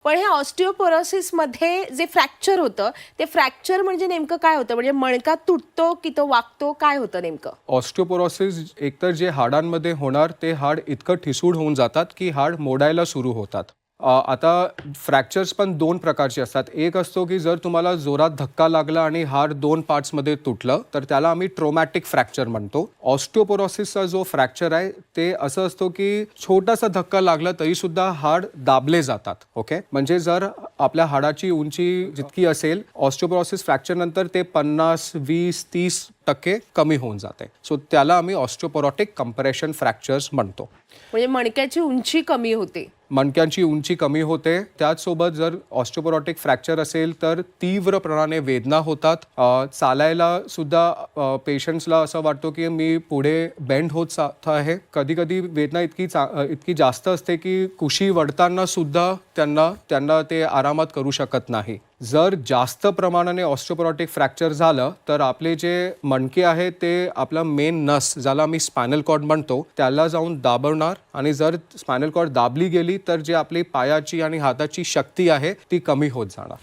पण हे ऑस्टिओपोरोसिसमध्ये जे फ्रॅक्चर होतं, ते फ्रॅक्चर म्हणजे नेमकं काय होतं? म्हणजे मणका तुटतो की तो वाकतो, काय होतं नेमकं? ऑस्टिओपोरोसिस एकतर जे हाडांमध्ये होणार ते हाड इतकं ठिसूळ होऊन जातात की हाड मोडायला सुरू होतात. आता फ्रॅक्चर्स पण दोन प्रकारचे असतात. एक असतो की जर तुम्हाला जोरात धक्का लागला आणि हाड दोन पार्ट्समध्ये तुटलं तर त्याला आम्ही ट्रॉमॅटिक फ्रॅक्चर म्हणतो. ऑस्टिओपोरोसिसचा जो फ्रॅक्चर आहे ते असं असतो की छोटासा धक्का लागला तरी सुद्धा हाड दाबले जातात. ओके, म्हणजे जर आपल्या हाडाची उंची जितकी असेल ऑस्टिओपोरोसिस फ्रॅक्चर नंतर ते 50, 20, 30% कमी होऊन जाते. सो त्याला आम्ही ऑस्टिओपोरोटिक कंप्रेशन फ्रॅक्चर्स म्हणतो. म्हणजे मणक्याची उंची कमी होते. मणक्यांची उंची कमी होते. त्याचसोबत जर ऑस्टिओपोरोटिक फ्रॅक्चर असेल तर तीव्रपणाने वेदना होतात. चालायला सुद्धा पेशंट्सला असं वाटतो की मी पुढे बेंड होत जात आहे. कधी कधी वेदना इतकी जास्त असते की कुशी वडताना सुद्धा त्यांना ते आरामात करू शकत नाही. जर जास्त प्रमाणाने ऑस्टिओपोरोटिक फ्रॅक्चर झालं तर आपले जे मणके आहेत ते आपला मेन नस ज्याला आम्ही स्पायनल कॉर्ड म्हणतो त्याला जाऊन दाबवणार आणि जर स्पायनल कॉर्ड दाबली गेली तर जे आपली पायाची आणि हाताची शक्ती आहे ती कमी होत जाणार.